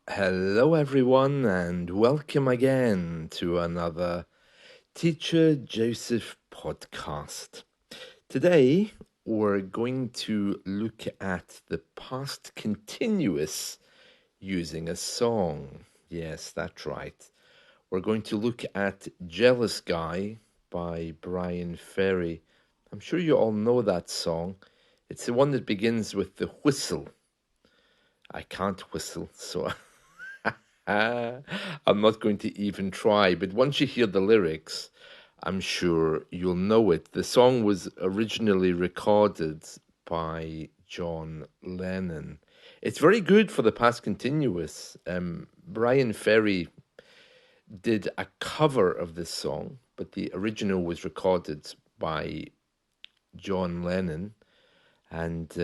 Hello, everyone, and welcome again to another Teacher Joseph podcast. Today, we're going to look at the past continuous using a song. Yes, that's right. We're going to look at Jealous Guy by Brian Ferry. I'm sure you all know that song. It's the one that begins with the whistle. I can't whistle, so I'm not going to even try. But once you hear the lyrics, I'm sure you'll know it. The song was originally recorded by John Lennon. It's very good for the past continuous. Brian Ferry did a cover of this song, but the original was recorded by John Lennon. And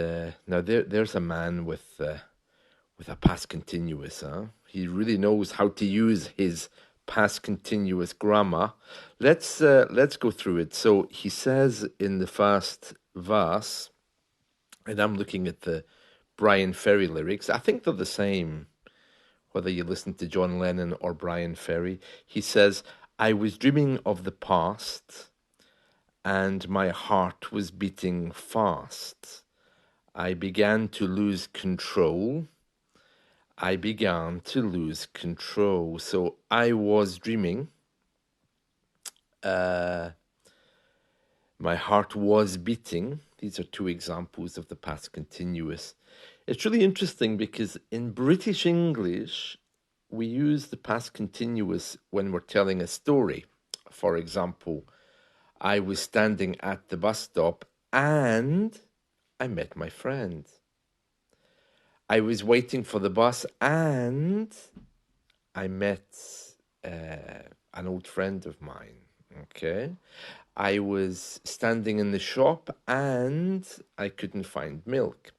now there's a man with a past continuous, huh? He really knows how to use his past continuous grammar. Let's go through it. So he says in the first verse, and I'm looking at the Brian Ferry lyrics. I think they're the same, whether you listen to John Lennon or Brian Ferry. He says, "I was dreaming of the past, and my heart was beating fast. I began to lose control. I began to lose control." So I was dreaming. My heart was beating. These are two examples of the past continuous. It's really interesting because in British English, we use the past continuous when we're telling a story. For example, I was standing at the bus stop and I met my friend. I was waiting for the bus and I met an old friend of mine. Okay. I was standing in the shop and I couldn't find milk.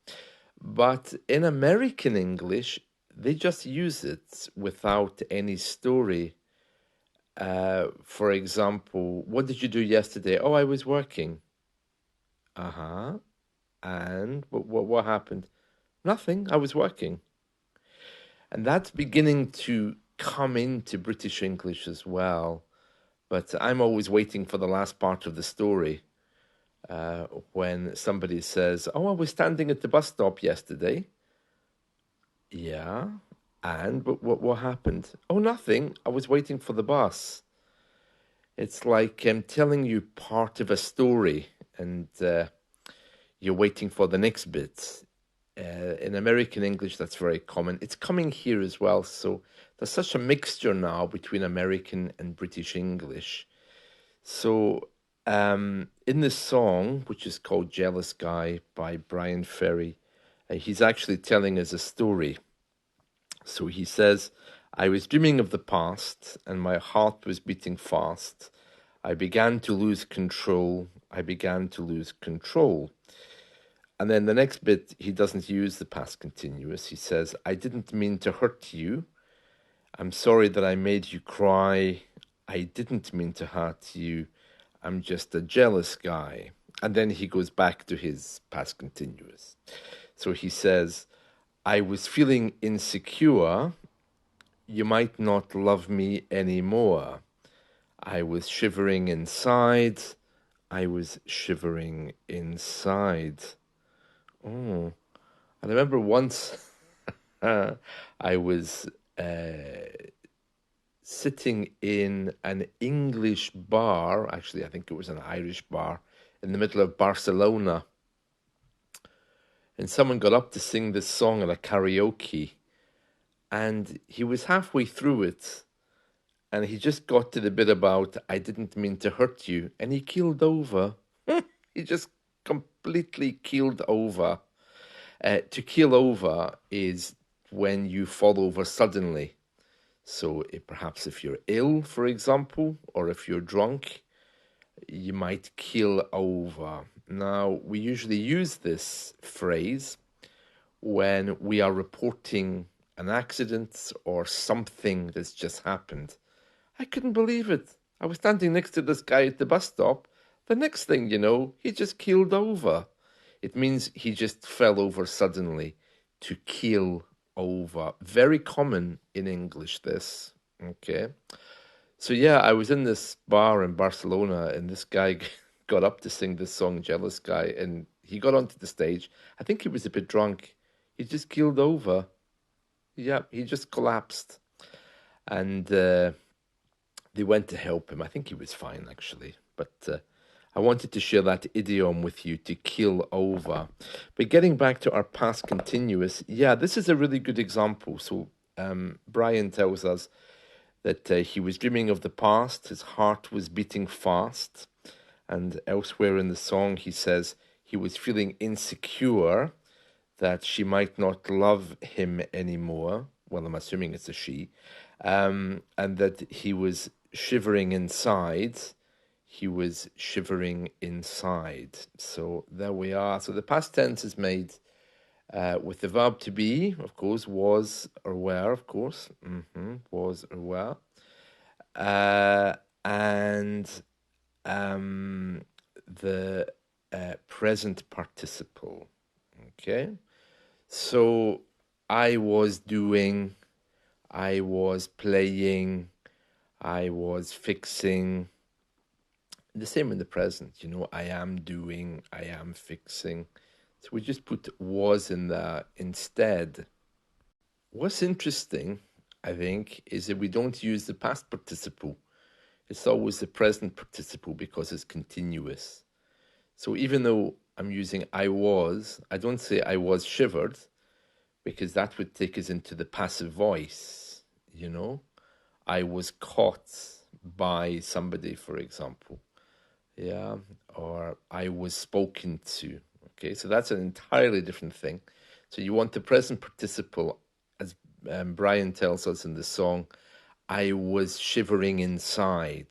But in American English, they just use it without any story. For example, what did you do yesterday? Oh, I was working. Uh-huh. And what happened? Nothing. I was working. And that's beginning to come into British English as well. But I'm always waiting for the last part of the story when somebody says, "Oh, I was standing at the bus stop yesterday." Yeah. And what happened? Oh, nothing. I was waiting for the bus. It's like I'm telling you part of a story and you're waiting for the next bit. In American English, that's very common. It's coming here as well. So there's such a mixture now between American and British English. So in this song, which is called Jealous Guy by Brian Ferry, he's actually telling us a story. So he says, I was dreaming of the past and my heart was beating fast. I began to lose control. I began to lose control. And then the next bit, he doesn't use the past continuous. He says, I didn't mean to hurt you. I'm sorry that I made you cry. I didn't mean to hurt you. I'm just a jealous guy. And then he goes back to his past continuous. So he says, I was feeling insecure. You might not love me anymore. I was shivering inside. I was shivering inside. Oh, I remember once I was sitting in an English bar. Actually, I think it was an Irish bar in the middle of Barcelona. And someone got up to sing this song at a karaoke. And he was halfway through it. And he just got to the bit about, I didn't mean to hurt you. And he keeled over. He just completely keeled over. To keel over is when you fall over suddenly. So perhaps if you're ill, for example, or if you're drunk, you might keel over. Now, we usually use this phrase when we are reporting an accident or something that's just happened. I couldn't believe it. I was standing next to this guy at the bus stop. The next thing you know, he just keeled over. It means he just fell over suddenly, to keel over. Very common in English, this. Okay. So yeah, I was in this bar in Barcelona, and this guy got up to sing this song, Jealous Guy, and he got onto the stage. I think he was a bit drunk. He just keeled over. Yeah, he just collapsed. And they went to help him. I think he was fine, actually. But I wanted to share that idiom with you, to keel over. But getting back to our past continuous, yeah, this is a really good example. So Brian tells us that he was dreaming of the past, his heart was beating fast. And elsewhere in the song, he says he was feeling insecure that she might not love him anymore. Well, I'm assuming it's a she. And that he was shivering inside. He was shivering inside. So there we are. So the past tense is made with the verb to be, of course, was or were, of course. Was or were. And the present participle. Okay. So I was doing, I was playing, I was fixing. The same in the present, I am doing, I am fixing. So we just put was in there instead. What's interesting, I think, is that we don't use the past participle. It's always the present participle because it's continuous. So even though I'm using I don't say I was shivered, because that would take us into the passive voice, I was caught by somebody, for example. Yeah, or I was spoken to. Okay, so that's an entirely different thing. So you want the present participle, as Brian tells us in the song, I was shivering inside.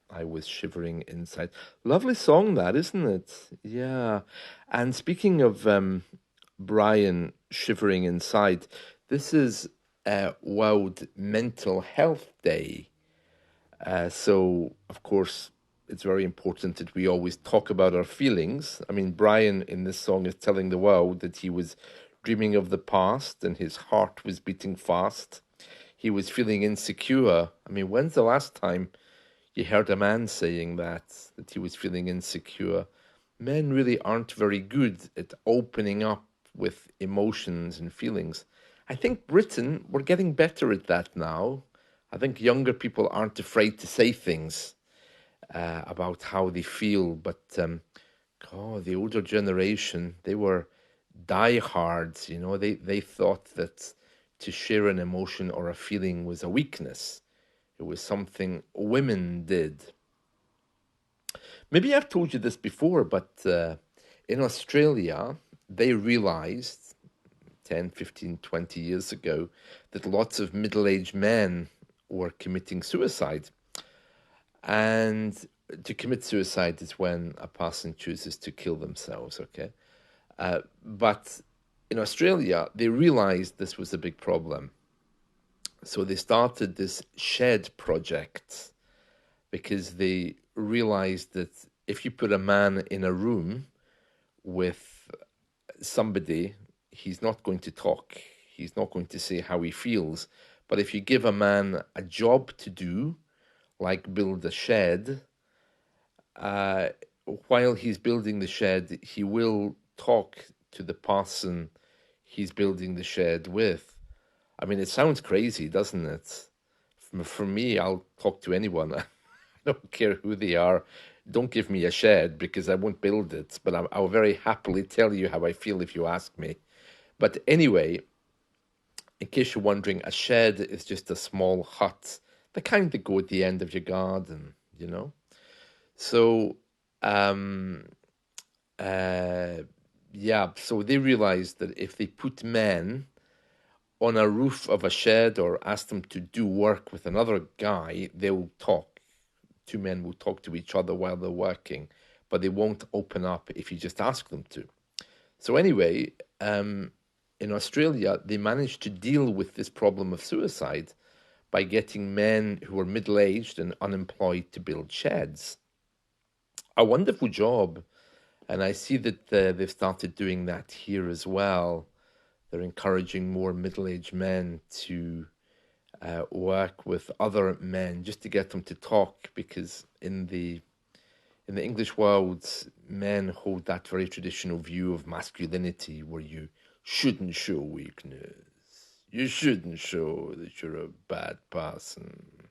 I was shivering inside. Lovely song, that, isn't it? Yeah. And speaking of Brian shivering inside, this is World Mental Health Day. So, of course, it's very important that we always talk about our feelings. I mean, Brian in this song is telling the world that he was dreaming of the past and his heart was beating fast. He was feeling insecure. I mean, when's the last time you heard a man saying that he was feeling insecure? Men really aren't very good at opening up with emotions and feelings. I think Britain, we're getting better at that now. I think younger people aren't afraid to say things about how they feel, but the older generation, they were diehards, they thought that to share an emotion or a feeling was a weakness. It was something women did. Maybe I've told you this before, but in Australia, they realized 10, 15, 20 years ago that lots of middle-aged men were committing suicide. And to commit suicide is when a person chooses to kill themselves, okay? But in Australia, they realized this was a big problem. So they started this shed project because they realized that if you put a man in a room with somebody, he's not going to talk. He's not going to say how he feels. But if you give a man a job to do, like build a shed, while he's building the shed, he will talk to the person he's building the shed with. I mean, it sounds crazy, doesn't it? For me, I'll talk to anyone. I don't care who they are. Don't give me a shed because I won't build it, but I'll very happily tell you how I feel if you ask me. But anyway, in case you're wondering, a shed is just a small hut, the kind that go at the end of your garden, So, um, so they realized that if they put men on a roof of a shed or ask them to do work with another guy, they'll talk. Two men will talk to each other while they're working, but they won't open up if you just ask them to. So anyway, in Australia, they managed to deal with this problem of suicide by getting men who were middle-aged and unemployed to build sheds. A wonderful job. And I see that they've started doing that here as well. they're encouraging more middle-aged men to work with other men just to get them to talk, because in the English world, men hold that very traditional view of masculinity where you shouldn't show weakness. You shouldn't show that you're a bad person,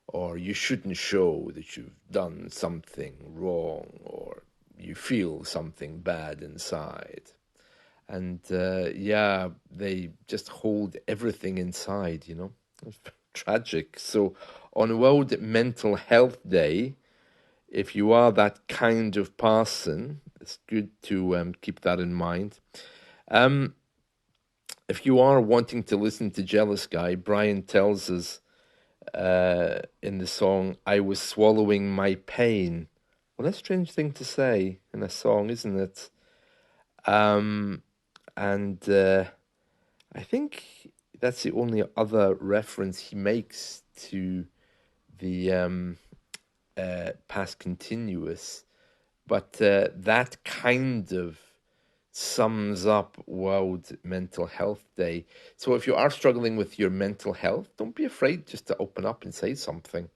or you shouldn't show that you've done something wrong, or you feel something bad inside. And yeah, they just hold everything inside, you know. It's tragic. So on World Mental Health Day, if you are that kind of person, it's good to keep that in mind. Um, if you are wanting to listen to Jealous Guy, Brian tells us in the song, I was swallowing my pain. Well, that's a strange thing to say in a song, isn't it? Um, and I think that's the only other reference he makes to the past continuous. But that kind of sums up World Mental Health Day. So if you are struggling with your mental health, don't be afraid just to open up and say something.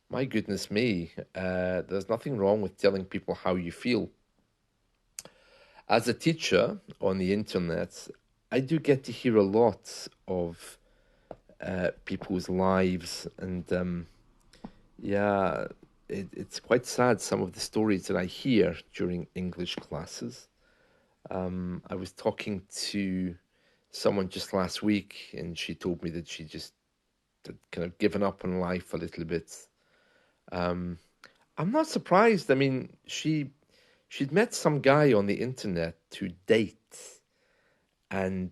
My goodness me, there's nothing wrong with telling people how you feel. As a teacher on the internet, I do get to hear a lot of people's lives, and yeah, it's quite sad, some of the stories that I hear during English classes. I was talking to someone just last week, and she told me that she just had kind of given up on life a little bit. Um, I'm not surprised. I mean, she'd met some guy on the internet to date, and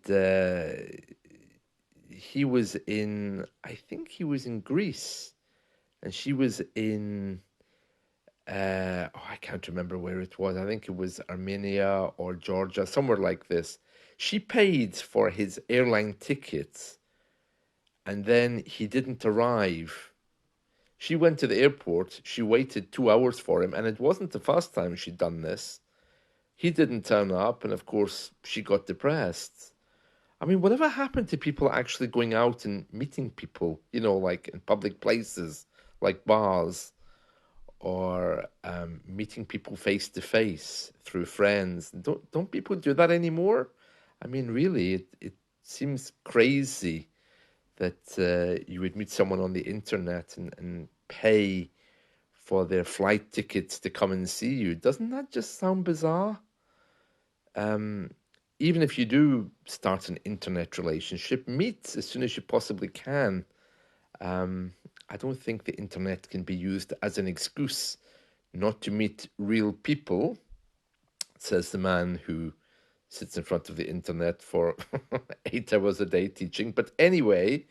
he was in, I think he was in Greece, and she was in, I can't remember where it was. I think it was Armenia or Georgia, somewhere like this. She paid for his airline tickets, and then he didn't arrive. She went to the airport, she waited 2 hours for him, and it wasn't the first time she'd done this. He didn't turn up, and of course, she got depressed. I mean, whatever happened to people actually going out and meeting people, you know, like in public places, like bars, or meeting people face to face through friends? Don't people do that anymore? I mean, really, it seems crazy that you would meet someone on the internet and pay for their flight tickets to come and see you. Doesn't that just sound bizarre? Um, Even if you do start an internet relationship, meet as soon as you possibly can. Um, I don't think the internet can be used as an excuse not to meet real people, says the man who sits in front of the internet for 8 hours a day teaching. But anyway,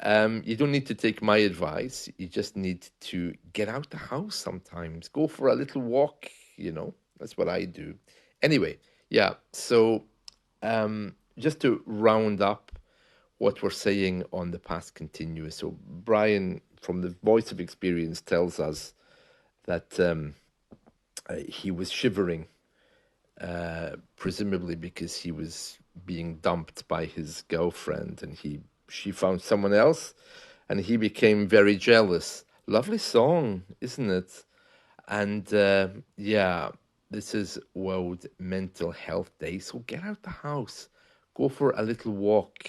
you don't need to take my advice. You just need to get out the house sometimes. Go for a little walk, you know. That's what I do. Anyway, yeah. So just to round up what we're saying on the past continuous. So Brian, from the voice of experience, tells us that he was shivering, presumably because he was being dumped by his girlfriend, and she found someone else, and he became very jealous. Lovely song, isn't it? And yeah, this is World Mental Health Day, so get out the house, go for a little walk.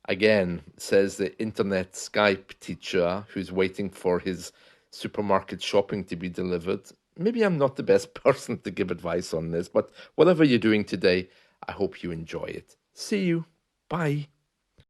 Again, says the internet Skype teacher who's waiting for his supermarket shopping to be delivered. Maybe I'm not the best person to give advice on this, but whatever you're doing today, I hope you enjoy it. See you. Bye.